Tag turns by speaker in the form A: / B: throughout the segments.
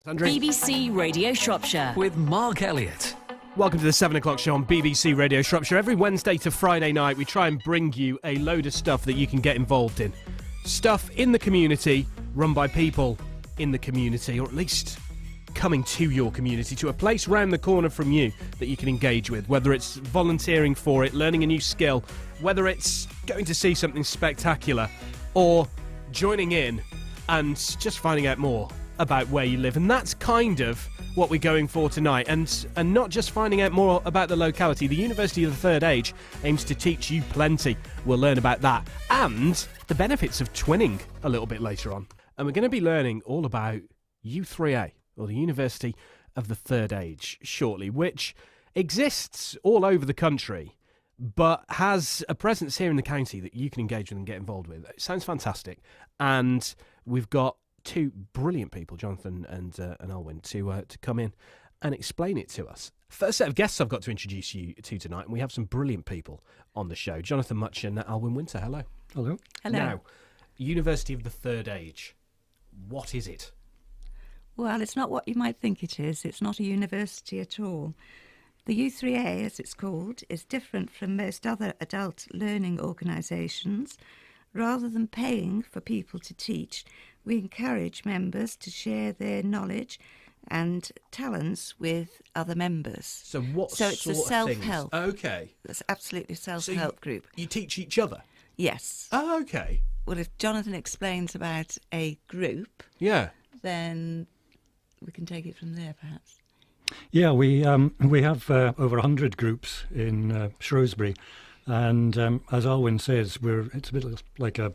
A: BBC Radio Shropshire
B: with Mark Elliott.
C: Welcome to the 7 o'clock show on BBC Radio Shropshire. Every Wednesday to Friday night we try and bring you a load of stuff that you can get involved in. Stuff in the community, run by people in the community, or at least coming to your community, to a place round the corner from you that you can engage with, whether it's volunteering for it, learning a new skill, whether it's going to see something spectacular, or joining in and just finding out more about where you live. And that's kind of what we're going for tonight, and not just finding out more about the locality. The University of the Third Age aims to teach you plenty. We'll learn about that and the benefits of twinning a little bit later on. And we're going to be learning all about u3a, or the University of the Third Age, shortly, which exists all over the country but has a presence here in the county that you can engage with and get involved with. It sounds fantastic, and we've got two brilliant people, Jonathan and Alwyn, to come in and explain it to us. First set of guests I've got to introduce you to tonight, and we have some brilliant people on the show. Jonathan Mutch and Alwyn Winter. Hello.
D: Hello.
A: Hello.
C: Now, University of the Third Age, what is it?
E: Well, it's not what you might think it is. It's not a university at all. The u3a, as it's called, is different from most other adult learning organisations. Rather than paying for people to teach, we encourage members to share their knowledge and talents with other members.
C: So what
E: So it's
C: sort
E: a
C: of
E: self-help.
C: things? Okay.
E: It's absolutely a
C: So
E: self-help group.
C: You teach each other?
E: Yes.
C: Oh, okay.
E: Well, if Jonathan explains about a group,
C: Yeah.
E: then we can take it from there, perhaps.
D: Yeah, we have over 100 groups in Shrewsbury, and as Alwyn says, it's a bit like a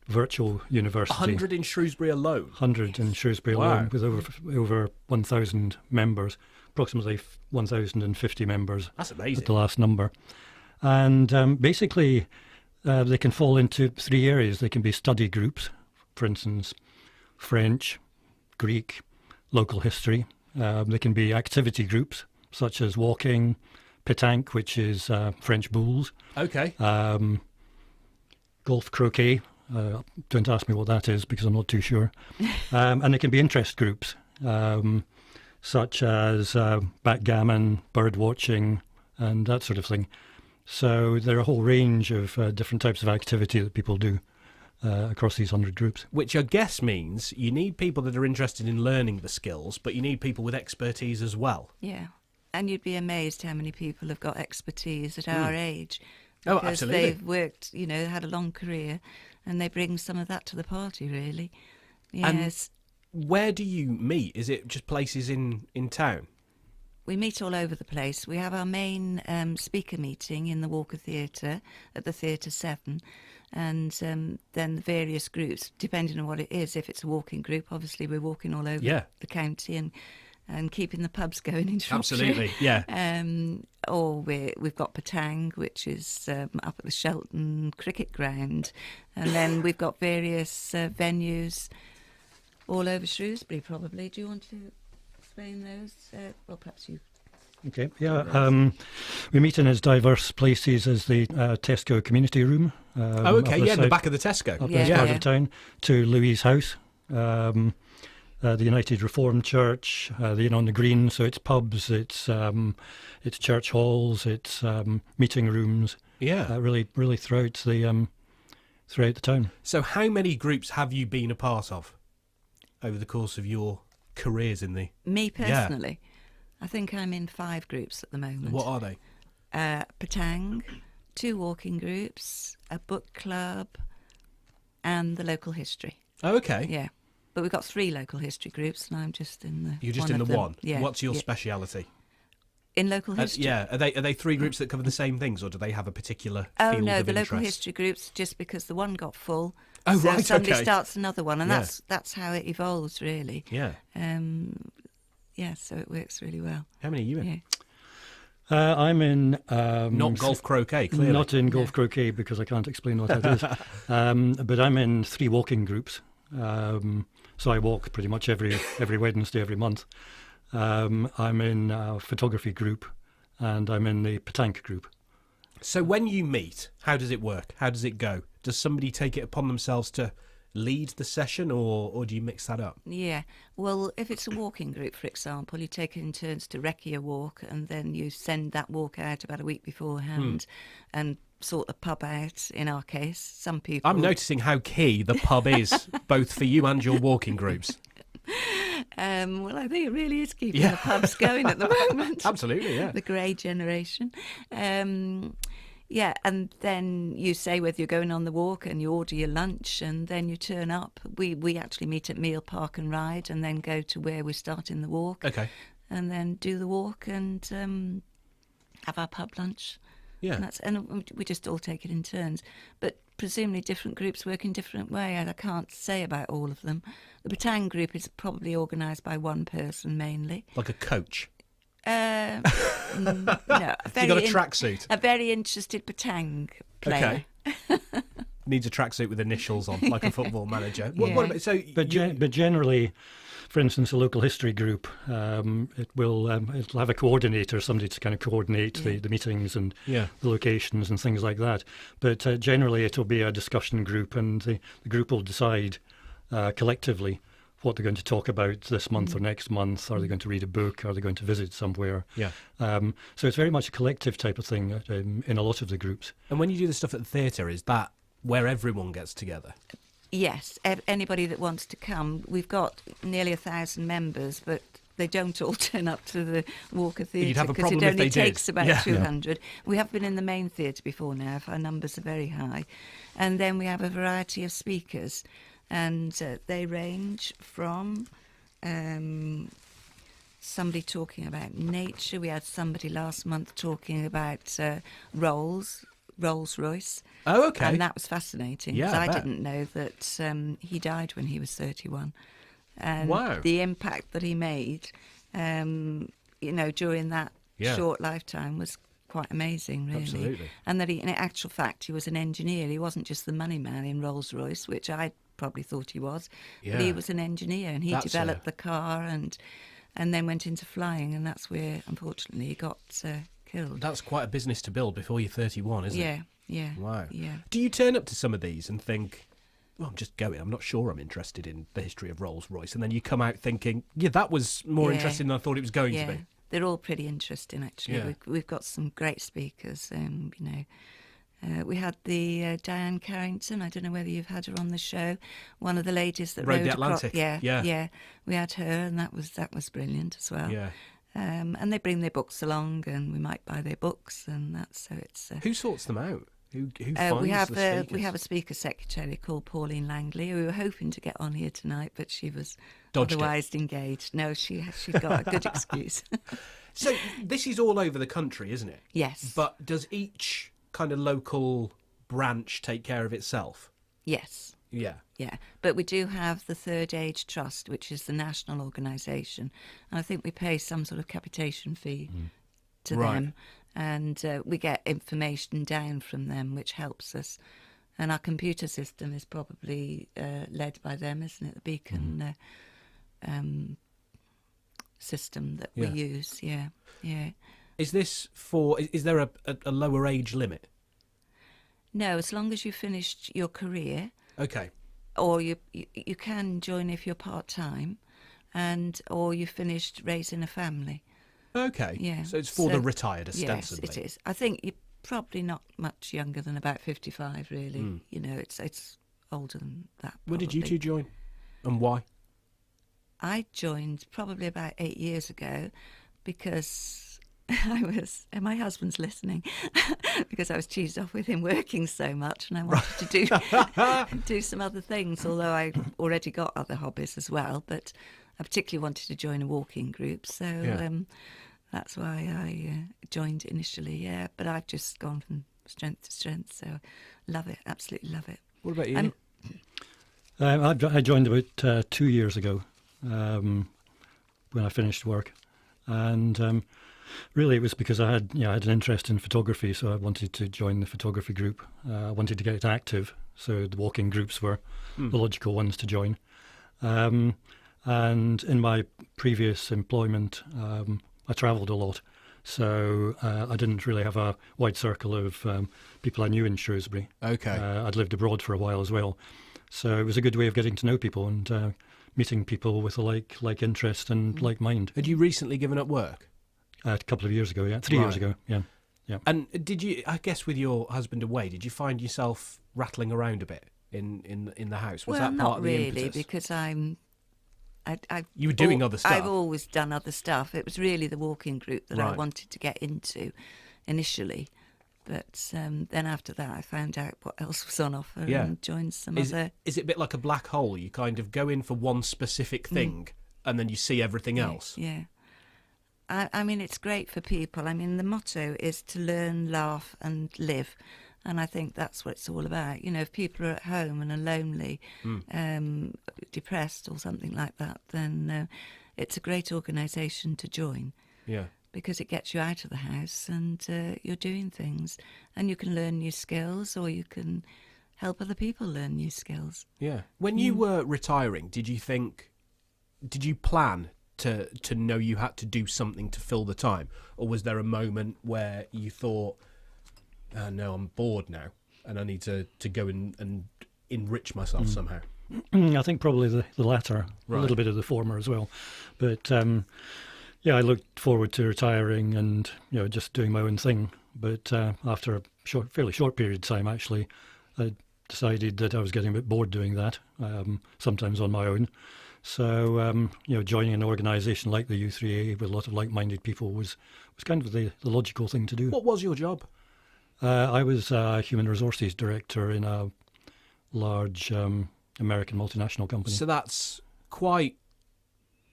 D: virtual university.
C: 100 in Shrewsbury alone?
D: 100 in Shrewsbury
C: Wow.
D: alone, with over 1,000 members, approximately 1,050 members.
C: That's amazing.
D: At the last number. And basically, they can fall into three areas. They can be study groups, for instance, French, Greek, local history. They can be activity groups, such as walking, pétanque, which is French boules.
C: Okay.
D: Golf croquet. Don't ask me what that is because I'm not too sure. And they can be interest groups, such as backgammon, bird watching, and that sort of thing. So there are a whole range of different types of activity that people do across these 100 groups.
C: Which I guess means you need people that are interested in learning the skills, but you need people with expertise as well.
E: Yeah. And you'd be amazed how many people have got expertise at our age.
C: Oh,
E: Because
C: absolutely.
E: they've worked, had a long career, and they bring some of that to the party, really. Yes.
C: Where do you meet? Is it just places in town?
E: We meet all over the place. We have our main speaker meeting in the Walker Theatre at the Theatre 7, and then the various groups, depending on what it is. If it's a walking group, obviously we're walking all over the county and keeping the pubs going in Shropshire.
C: Absolutely, yeah.
E: Or we've got pétanque, which is up at the Shelton Cricket Ground, and then we've got various venues all over Shrewsbury. Probably. Do you want to explain those? Well, perhaps you.
D: Okay, yeah. We meet in as diverse places as the Tesco Community Room.
C: Oh, okay, in the back of the Tesco.
D: Up this part of town, to Louis' house. The United Reformed Church, the Inn on the Green. So it's pubs, it's church halls, it's meeting rooms.
C: Yeah,
D: really throughout the town.
C: So how many groups have you been a part of over the course of your careers in the...
E: Me personally, I think I'm in 5 groups at the moment.
C: What are they?
E: Pétanque, 2 walking groups, a book club, and the local history.
C: Oh, okay.
E: Yeah. But we've got 3 local history groups, and I'm just in the
C: You're just
E: one
C: in
E: of
C: the
E: them.
C: one?
E: Yeah.
C: What's your speciality?
E: In local history?
C: Yeah. Are they 3 groups that cover the same things, or do they have a particular
E: Oh,
C: field
E: no,
C: of
E: the
C: interest?
E: local history groups, just because the one got full.
C: Oh,
E: so
C: right,
E: somebody
C: okay.
E: starts another one, and
C: Yeah.
E: that's how it evolves, really.
C: Yeah.
E: So it works really well.
C: How many are you in?
E: Yeah.
D: I'm in...
C: Not golf croquet, clearly.
D: Not in golf croquet, because I can't explain what that is. But I'm in 3 walking groups. So I walk pretty much every Wednesday, every month. I'm in a photography group, and I'm in the pétanque group.
C: So when you meet, how does it work? How does it go? Does somebody take it upon themselves to lead the session, or do you mix that up?
E: Yeah. Well, if it's a walking group, for example, you take it in turns to recce a walk, and then you send that walk out about a week beforehand and sort the pub out, in our case. Some people...
C: I'm noticing how key the pub is, both for you and your walking groups.
E: Well, I think it really is keeping the pubs going at the moment.
C: Absolutely, yeah.
E: The grey generation. Yeah, and then you say whether you're going on the walk and you order your lunch and then you turn up. We actually meet at Meal Park and Ride and then go to where we're starting the walk.
C: Okay.
E: And then do the walk and have our pub lunch.
C: Yeah.
E: And we just all take it in turns. But presumably different groups work in different way, and I can't say about all of them. The Batang group is probably organised by one person mainly.
C: Like a coach?
E: No.
C: You got a tracksuit?
E: A very interested Batang player.
C: Okay. Needs a tracksuit with initials on, like a football manager.
E: Yeah.
C: What about,
D: but generally, for instance, a local history group, it'll have a coordinator, somebody to kind of coordinate the meetings and the locations and things like that. But generally, it'll be a discussion group, and the group will decide collectively what they're going to talk about this month or next month. Are they going to read a book? Are they going to visit somewhere? Yeah. So it's very much a collective type of thing in a lot of the groups.
C: And when you do the stuff at the theatre, is that where everyone gets together?
E: Yes, anybody that wants to come. We've got nearly 1,000 members, but they don't all turn up to the Walker Theatre because it only takes about 200. We have been in the main theatre before now, if our numbers are very high. And then we have a variety of speakers, and they range from somebody talking about nature. We had somebody last month talking about Rolls-Royce.
C: Oh, okay.
E: And that was fascinating, because I didn't know that he died when he was 31. And the impact that he made, during that short lifetime was quite amazing, really.
C: Absolutely.
E: And that in actual fact, he was an engineer. He wasn't just the money man in Rolls-Royce, which I probably thought he was. Yeah. But he was an engineer, and he developed the car and then went into flying, and that's where, unfortunately, he got killed.
C: That's quite a business to build before you're 31, isn't it?
E: Yeah.
C: Wow.
E: Yeah.
C: Do you turn up to some of these and think, well, I'm just going, I'm not sure I'm interested in the history of Rolls-Royce, and then you come out thinking, that was more interesting than I thought it was going to be?
E: They're all pretty interesting, actually. Yeah. We've got some great speakers, we had the Diane Carrington. I don't know whether you've had her on the show. One of the ladies that rode
C: the Atlantic.
E: Yeah. We had her, and that was brilliant as well. Yeah. And they bring their books along, and we might buy their books, and that's so it's.
C: Who sorts them out? Who finds
E: we have
C: the speakers?
E: We have a speaker secretary called Pauline Langley. We were hoping to get on here tonight, but she was otherwise engaged. No, she's got a good excuse.
C: So this is all over the country, isn't it?
E: Yes.
C: But does each kind of local branch take care of itself?
E: Yes.
C: Yeah.
E: Yeah, but we do have the Third Age Trust, which is the national organisation, and I think we pay some sort of capitation fee to them, and we get information down from them, which helps us. And our computer system is probably led by them, isn't it? The Beacon system that we use. Yeah.
C: Is there a lower age limit?
E: No, as long as you finished your career.
C: Okay.
E: Or you can join if you're part-time, or you finished raising a family.
C: Okay.
E: Yeah.
C: So it's for the retired, ostensibly.
E: Yes, it is. I think you're probably not much younger than about 55, really. It's older than that.
C: When did you two join, and why?
E: I joined probably about 8 years ago because and my husband's listening, because I was cheesed off with him working so much, and I wanted to do some other things, although I already got other hobbies as well, but I particularly wanted to join a walking group, so that's why I joined initially, but I've just gone from strength to strength, so love it, absolutely love it.
C: What about you?
D: I joined about 2 years ago when I finished work, and really, it was because I had an interest in photography, so I wanted to join the photography group. I wanted to get it active, so the walking groups were the logical ones to join. And in my previous employment, I travelled a lot, so I didn't really have a wide circle of people I knew in Shrewsbury.
C: Okay.
D: I'd lived abroad for a while as well, So it was a good way of getting to know people and meeting people with a like interest and like mind.
C: Had you recently given up work?
D: A couple of years ago, 3 years ago, yeah.
C: And did you, I guess with your husband away, did you find yourself rattling around a bit in the house? Was that part of the impetus?
E: Not really, because
C: you were doing other stuff.
E: I've always done other stuff. It was really the walking group that I
C: Right.
E: wanted to get into initially. But then after that, I found out what else was on offer and joined some other...
C: Is it a bit like a black hole? You kind of go in for one specific thing and then you see everything else?
E: Yeah. I mean, it's great for people. I mean, the motto is to learn, laugh and live. And I think that's what it's all about. You know, if people are at home and are lonely, depressed or something like that, then it's a great organisation to join.
C: Yeah.
E: Because it gets you out of the house and you're doing things. And you can learn new skills, or you can help other people learn new skills.
C: Yeah. When you were retiring, did you plan to know you had to do something to fill the time? Or was there a moment where you thought, no, I'm bored now and I need to go and enrich myself somehow?
D: I think probably the latter,
C: Right.
D: a little bit of the former as well. But I looked forward to retiring and just doing my own thing. But after a fairly short period of time, actually, I decided that I was getting a bit bored doing that, sometimes on my own. So, joining an organisation like the u3a with a lot of like-minded people was kind of the logical thing to do.
C: What was your job?
D: I was a human resources director in a large American multinational company.
C: So that's quite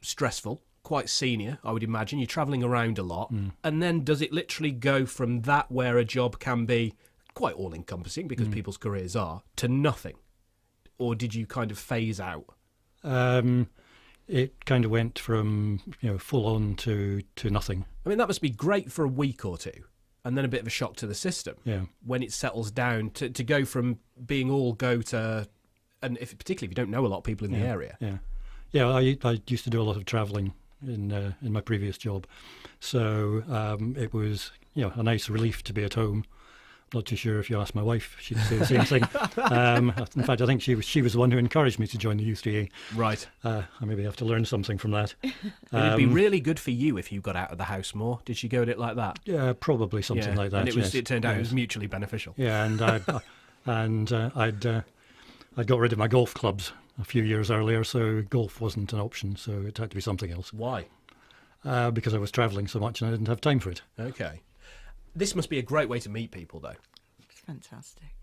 C: stressful, quite senior, I would imagine. You're travelling around a lot. And then does it literally go from that, where a job can be quite all-encompassing, because people's careers are, to nothing? Or did you kind of phase out?
D: It kind of went from full on to nothing.
C: I mean, that must be great for a week or two, and then a bit of a shock to the system.
D: Yeah.
C: When it settles down to go from being all go to, and particularly if you don't know a lot of people in the area.
D: Yeah. I used to do a lot of travelling in my previous job, so it was a nice relief to be at home. Not too sure if you asked my wife, she'd say the same thing. In fact, I think she was the one who encouraged me to join the u3a.
C: Right.
D: I maybe have to learn something from that.
C: It'd be really good for you if you got out of the house more. Did she go at it like that?
D: Yeah, probably something like that.
C: And it turned out it
D: yes.
C: was mutually beneficial.
D: Yeah, and I'd got rid of my golf clubs a few years earlier, so golf wasn't an option. So it had to be something else.
C: Why?
D: Because I was travelling so much and I didn't have time for it.
C: Okay. This must be a great way to meet people, though.
E: It's fantastic.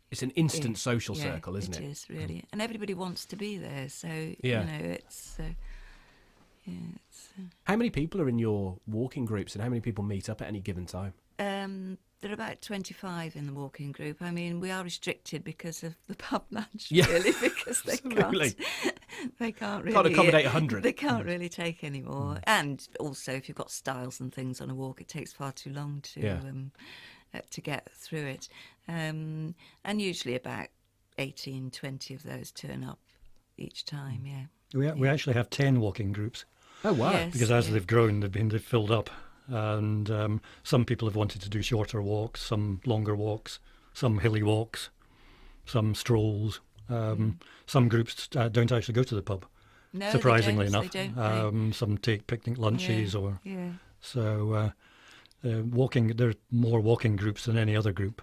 C: It's an instant social circle, isn't it?
E: It is, really. And everybody wants to be there, so, it's...
C: How many people are in your walking groups, and how many people meet up at any given time?
E: There are about 25 in the walking group. I mean, we are restricted because of the pub lunch,
C: Yeah.
E: really, because they can't really
C: accommodate 100.
E: They can't really take any more. And also, if you've got styles and things on a walk, it takes far too long to get through it. And usually about 18, 20 of those turn up each time. Yeah.
D: We actually have 10 walking groups.
C: Oh, wow.
E: Yes.
D: Because as they've grown, they've filled up, and some people have wanted to do shorter walks, some longer walks, some hilly walks, some strolls. Some groups don't actually go to the pub.
E: No,
D: surprisingly
E: they
D: enough,
E: don't.
D: Some take picnic lunches,
E: Yeah.
D: so walking. There are more walking groups than any other group.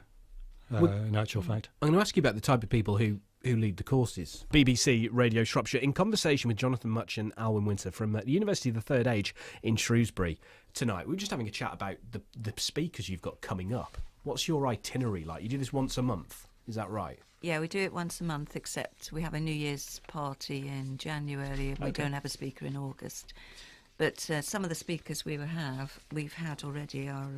D: In actual fact,
C: I'm going to ask you about the type of people who lead the courses. BBC Radio Shropshire, in conversation with Jonathan Mutch and Alwyn Winter from the University of the Third Age in Shrewsbury tonight. We were just having a chat about the speakers you've got coming up. What's your itinerary like? You do this once a month, is that right?
E: Yeah, we do it once a month, except we have a New Year's party in January and we don't have a speaker in August. But some of the speakers we've had already are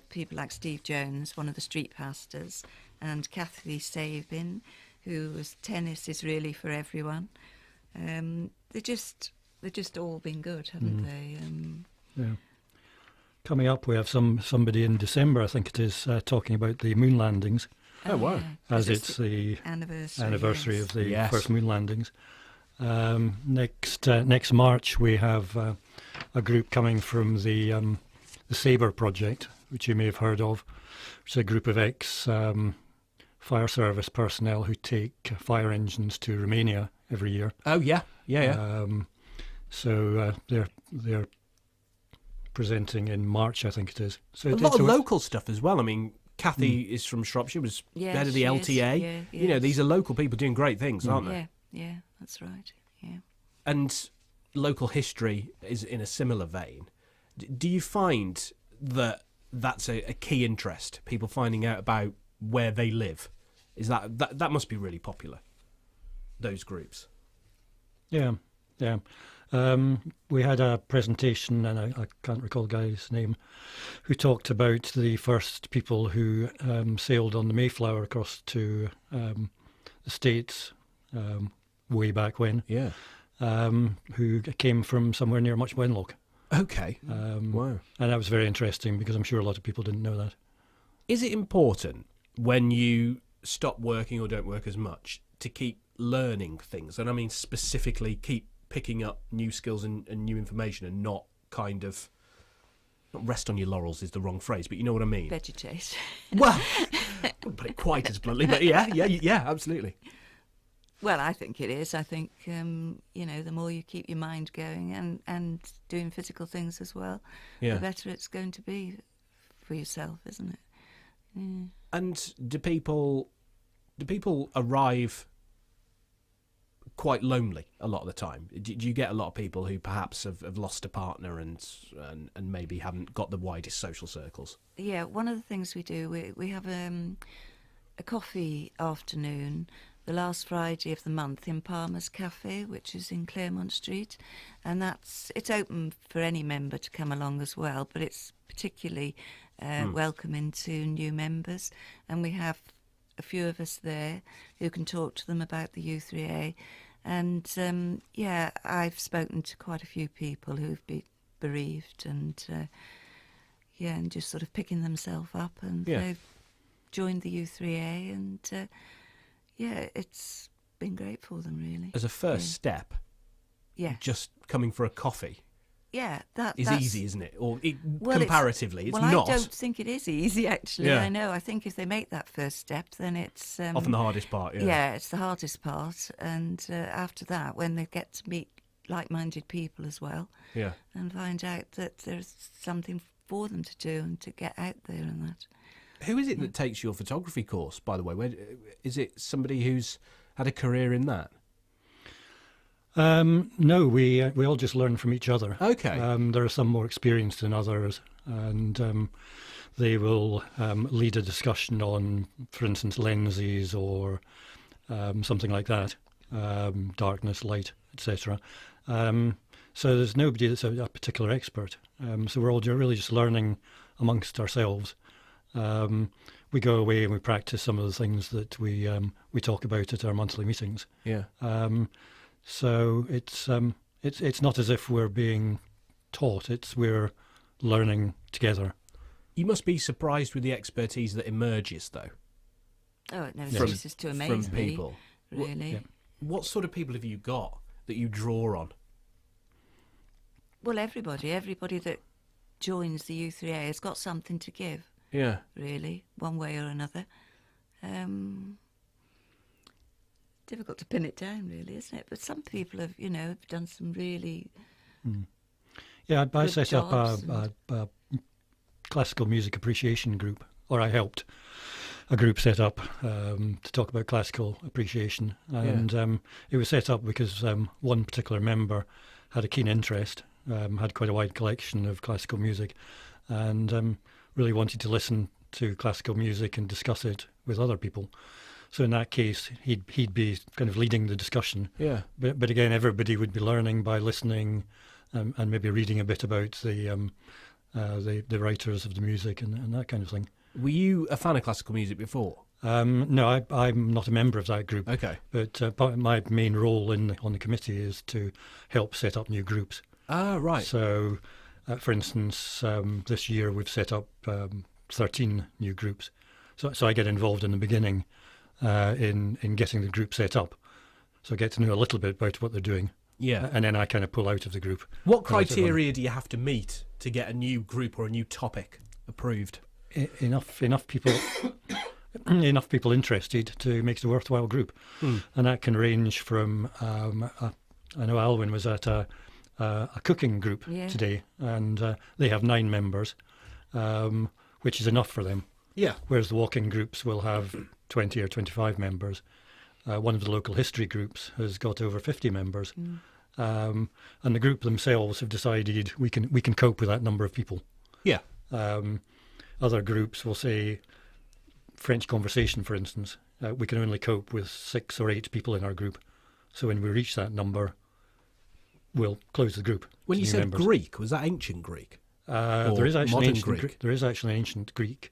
E: people like Steve Jones, one of the street pastors, and Kathy Sabin, whose tennis is really for everyone. They've just all been good, haven't they?
D: yeah. Coming up, we have somebody in December, I think it is, talking about the moon landings.
C: Oh, wow.
E: Yeah,
D: As it's the anniversary
E: yes.
D: of the
C: Yes.
D: first moon landings. Next March, we have a group coming from the Sabre project, which you may have heard of. It's a group of fire service personnel who take fire engines to Romania every year.
C: Oh yeah, yeah.
D: So they're presenting in March, I think it is. So
C: A lot of local stuff as well. I mean, Kathy is from Shropshire, was head of the LTA.
E: Yeah,
C: You know, these are local people doing great things, aren't they?
E: Yeah, that's right. Yeah.
C: And local history is in a similar vein. Do you find that that's a key interest? People finding out about where they live, is that must be really popular? Those groups.
D: Yeah. We had a presentation, and I can't recall the guy's name, who talked about the first people who sailed on the Mayflower across to the States way back when.
C: Yeah.
D: Who came from somewhere near Mutch Wenlock.
C: Okay. Wow.
D: And that was very interesting because I'm sure a lot of people didn't know that.
C: Is it important when you stop working or don't work as much to keep learning things? And I mean specifically keep picking up new skills and new information, and not kind of, not rest on your laurels is the wrong phrase, but you know what I mean.
E: Vegetate.
C: Well, I wouldn't put it quite as bluntly, but yeah, absolutely.
E: Well, I think it is. I think, the more you keep your mind going and doing physical things as well, the better it's going to be for yourself, isn't it? Yeah. And
C: do people arrive quite lonely a lot of the time? Do you get a lot of people who perhaps have lost a partner and maybe haven't got the widest social circles?
E: Yeah, one of the things we do, we have a coffee afternoon the last Friday of the month in Palmer's Cafe, which is in Claremont Street, and it's open for any member to come along as well, but it's particularly welcoming to new members, and we have a few of us there who can talk to them about the u3a, and I've spoken to quite a few people who've been bereaved and just sort of picking themselves up, and they've joined the u3a, and it's been great for them, really.
C: As a first step, just coming for a coffee that's easy, isn't it? Or comparatively, it's not.
E: I don't think it is easy, actually. I know. I think if they make that first step, then it's...
C: often the hardest part,
E: Yeah, it's the hardest part. And after that, when they get to meet like-minded people as well, and find out that there's something for them to do and to get out there and that.
C: Who is it that takes your photography course, by the way? Is it somebody who's had a career in that?
D: No, we all just learn from each other.
C: Okay.
D: There are some more experienced than others, and they will lead a discussion on, for instance, lenses or something like that, darkness, light, etc. So there's nobody that's a particular expert. So we're all really just learning amongst ourselves. We go away and we practice some of the things that we talk about at our monthly meetings.
C: Yeah.
D: So it's not as if we're being taught; we're learning together.
C: You must be surprised with the expertise that emerges, though.
E: Oh, it never ceases to amaze
C: from people.
E: Me, really.
C: What sort of people have you got that you draw on?
E: Well, everybody that joins the u3a has got something to give.
C: Yeah.
E: Really, one way or another. Difficult to pin it down, really, isn't it? But some people have, have done some really
D: Yeah, I set
E: jobs
D: up a classical music appreciation group, or I helped a group set up to talk about classical appreciation. And it was set up because one particular member had a keen interest, had quite a wide collection of classical music, and really wanted to listen to classical music and discuss it with other people. So in that case, he'd be kind of leading the discussion. Yeah. But again, everybody would be learning by listening, and maybe reading a bit about the writers of the music and that kind of thing.
C: Were you a fan of classical music before?
D: No, I'm not a member of that group.
C: Okay.
D: But part of my main role on the committee is to help set up new groups.
C: Ah, right.
D: So, for instance, this year we've set up 13 new groups. So I get involved in the beginning in getting the group set up. So I get to know a little bit about what they're doing.
C: Yeah.
D: And then I kind of pull out of the group.
C: What criteria do you have to meet to get a new group or a new topic approved?
D: Enough people enough people interested to make it a worthwhile group. And that can range from, I know Alwyn was at a cooking group today, and they have 9 members, which is enough for them.
C: Yeah.
D: Whereas the walking groups will have 20 or 25 members. One of the local history groups has got over 50 members. And the group themselves have decided we can cope with that number of people.
C: Yeah.
D: Other groups will say, French conversation, for instance, we can only cope with 6 or 8 people in our group. So when we reach that number, we'll close the group.
C: When you said
D: members.
C: Greek, was that ancient Greek?
D: There is actually
C: modern
D: ancient
C: Greek?
D: There is actually an ancient Greek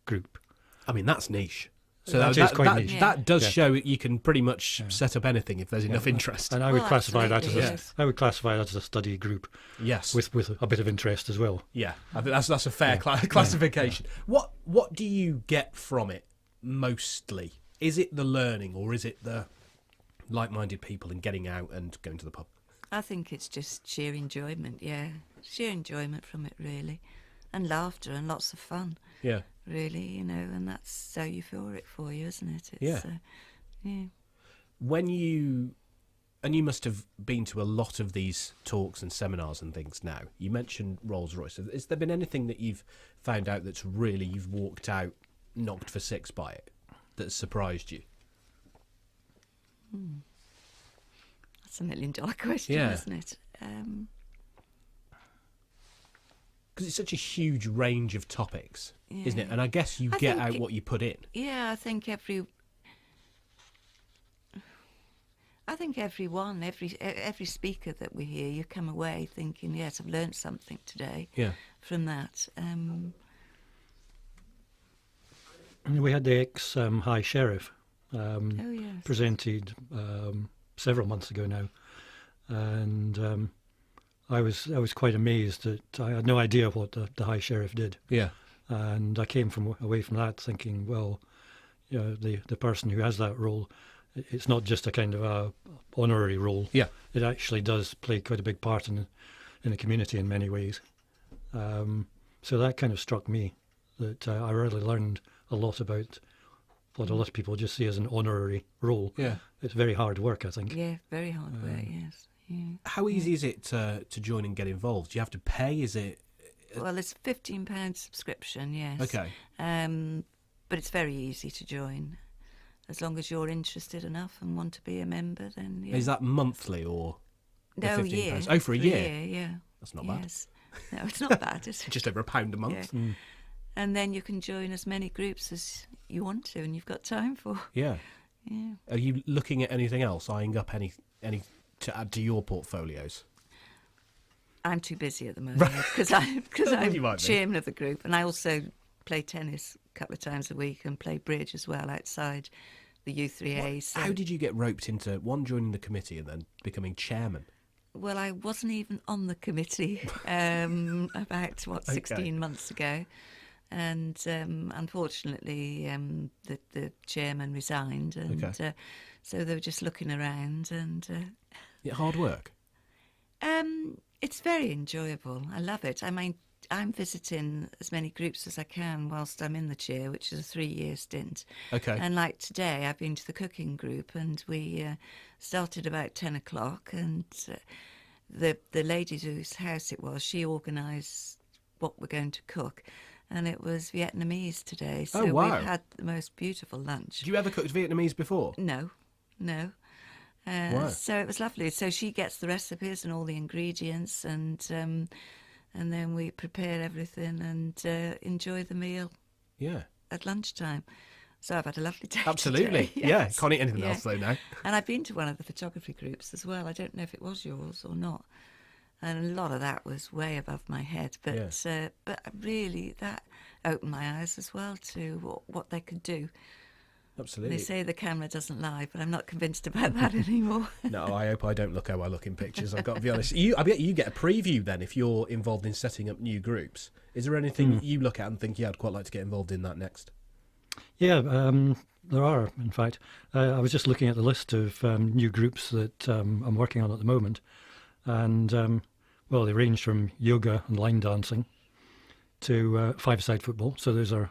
D: group.
C: I mean, that's niche. So
D: That is quite niche.
C: That does
D: Yeah.
C: show you can pretty much set up anything if there's enough interest.
D: And I would classify that as
E: absolutely,
D: I would classify that as a study group
C: Yes.
D: with a bit of interest as well.
C: Yeah, I think that's a fair classification. What do you get from it mostly? Is it the learning, or is it the like-minded people and getting out and going to the pub?
E: I think it's just sheer enjoyment, sheer enjoyment from it, really, and laughter and lots of fun.
C: Yeah.
E: Really, and that's so euphoric for you, isn't it?
C: Yeah.
E: Yeah.
C: When you must have been to a lot of these talks and seminars and things now. You mentioned Rolls-Royce. Has there been anything that you've found out that's really you've walked out knocked for 6 by it that's surprised you?
E: That's $1 million question, isn't it?
C: Because it's such a huge range of topics, isn't it? And I guess you get out what you put in.
E: Yeah, I think every speaker that we hear, you come away thinking, yes, I've learned something today from that.
D: We had the ex-High Sheriff presented several months ago now, and I was quite amazed that I had no idea what the High Sheriff did.
C: Yeah.
D: And I came away from that thinking, well, the person who has that role, it's not just a kind of a honorary role.
C: Yeah.
D: It actually does play quite a big part in the community in many ways. So that kind of struck me, that I really learned a lot about what a lot of people just see as an honorary role.
C: Yeah.
D: It's very hard work, I think.
E: Yeah, very hard work, yes. Yeah.
C: How easy is it to join and get involved? Do you have to pay? Is it?
E: Well, it's £15 subscription, yes.
C: Okay.
E: But it's very easy to join. As long as you're interested enough and want to be a member, then
C: Is that monthly or? the
E: No,
C: £15?
E: year.
C: Oh, for a year?
E: Yeah.
C: That's not bad.
E: Yes. No, it's not bad, is it?
C: Just over £1 a month.
E: Yeah. And then you can join as many groups as you want to, and you've got time for.
C: Yeah.
E: Yeah.
C: Are you looking at anything else? Eyeing up any to add to your portfolios?
E: I'm too busy at the moment because I'm
C: You might be.
E: chairman of the group, and I also play tennis a couple of times a week and play bridge as well outside the u3a. So,
C: How did you get roped into joining the committee and then becoming chairman?
E: well, I wasn't even on the committee about 16 months ago, and unfortunately the chairman resigned, and so they were just looking around, and
C: Is it hard work?
E: it's very enjoyable. I love it. I mean, I'm visiting as many groups as I can whilst I'm in the chair, which is a 3-year stint.
C: Okay.
E: And like today, I've been to the cooking group, and we started about 10 o'clock, and the lady whose house it was, she organised what we're going to cook, and it was Vietnamese today. So
C: Oh, wow.
E: we've had the most beautiful lunch.
C: Have you ever cooked Vietnamese before?
E: No.
C: Wow.
E: So it was lovely. So she gets the recipes and all the ingredients, and then we prepare everything and enjoy the meal
C: Yeah.
E: at lunchtime. So I've had a lovely day.
C: Absolutely.
E: today.
C: Yeah.
E: Yes.
C: Can't eat anything
E: Yeah.
C: else though now.
E: And I've been to one of the photography groups as well. I don't know if it was yours or not. And a lot of that was way above my head. But really, that opened my eyes as well to what they could do.
C: Absolutely.
E: They say the camera doesn't lie, but I'm not convinced about that anymore.
C: No, I hope I don't look how I look in pictures. I've got to be honest. I bet you get a preview then if you're involved in setting up new groups. Is there anything you look at and think, yeah, I'd quite like to get involved in that next?
D: Yeah, there are, in fact. I was just looking at the list of new groups that I'm working on at the moment. And, well, they range from yoga and line dancing to five-a-side football. So those are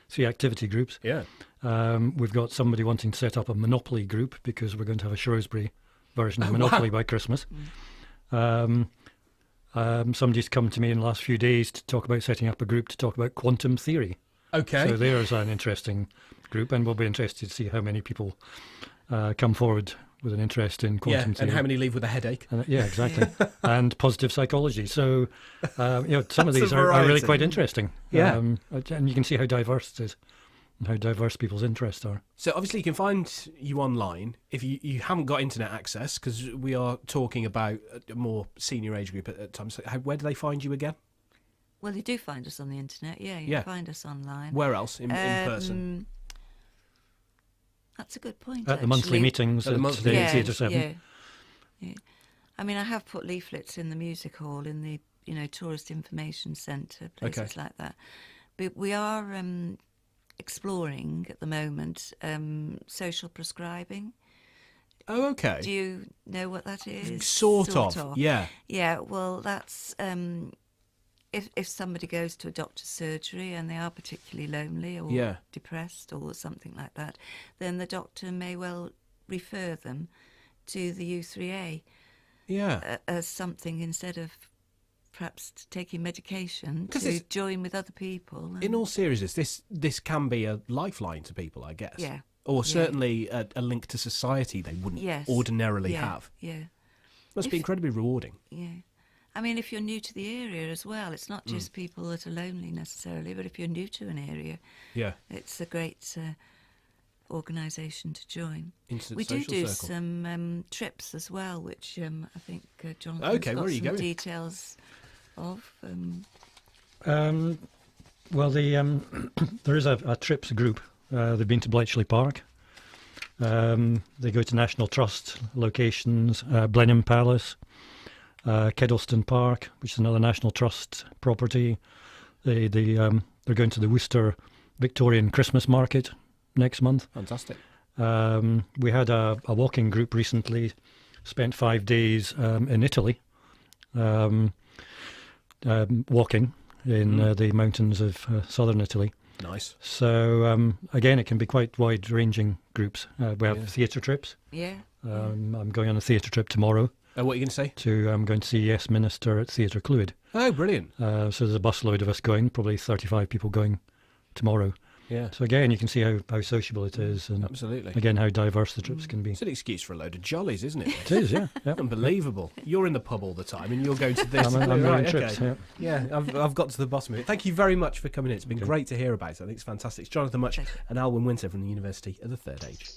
D: 3 activity groups.
C: Yeah.
D: We've got somebody wanting to set up a Monopoly group because we're going to have a Shrewsbury version of Monopoly by Christmas. Somebody's come to me in the last few days to talk about setting up a group to talk about quantum theory.
C: Okay.
D: So there's an interesting group, and we'll be interested to see how many people come forward with an interest in quantum theory.
C: And how many leave with a headache.
D: Exactly. And positive psychology. So, some of these are really quite interesting.
C: Yeah.
D: And you can see how diverse it is and how diverse people's interests are.
C: So obviously you can find you online if you haven't got internet access, because we are talking about a more senior age group at times. So where do they find you again?
E: Well, you do find us on the internet. You can find us online.
C: Where else in person?
E: That's a good point.
D: At the monthly meetings at the Theatre 7.
E: Yeah. I mean, I have put leaflets in the music hall, in the tourist information centre, places like that. But we are exploring at the moment social prescribing.
C: Oh, okay.
E: Do you know what that is?
C: Sort of. Yeah.
E: Yeah. Well, that's if somebody goes to a doctor's surgery and they are particularly lonely or depressed or something like that, then the doctor may well refer them to the u3a as something, instead of perhaps taking medication, to join with other people.
C: In all seriousness, this can be a lifeline to people, I guess.
E: Yeah.
C: Or certainly a link to society they wouldn't ordinarily have.
E: Yeah.
C: Must be incredibly rewarding.
E: Yeah. I mean, if you're new to the area as well, it's not just people that are lonely necessarily, but if you're new to an area, it's a great organisation to join. We do some trips as well, which I think Jonathan's got some details of.
D: Well, there is a trips group. They've been to Bletchley Park. They go to National Trust locations, Blenheim Palace, Kedleston Park, which is another National Trust property. They're going to the Worcester Victorian Christmas Market next month.
C: Fantastic.
D: We had a walking group recently, spent 5 days in Italy, walking in the mountains of southern Italy.
C: Nice.
D: So, again, it can be quite wide-ranging groups. We have theatre trips.
E: Yeah.
D: I'm going on a theatre trip tomorrow.
C: What are you going to say?
D: I'm going to see Yes Minister at Theatre Clwyd.
C: Oh, brilliant.
D: So there's a busload of us going, probably 35 people going tomorrow.
C: Yeah.
D: So again, you can see how sociable it is, and
C: absolutely,
D: again, how diverse the trips can be.
C: It's an excuse for a load of jollies, isn't it?
D: It is, yeah.
C: Unbelievable. You're in the pub all the time, and you're going to this.
D: I'm right, trips,
C: I've got to the bottom of it. Thank you very much for coming in. It's been great to hear about it. I think it's fantastic. It's Jonathan Mutch and Alwyn Winter from the University of the Third Age.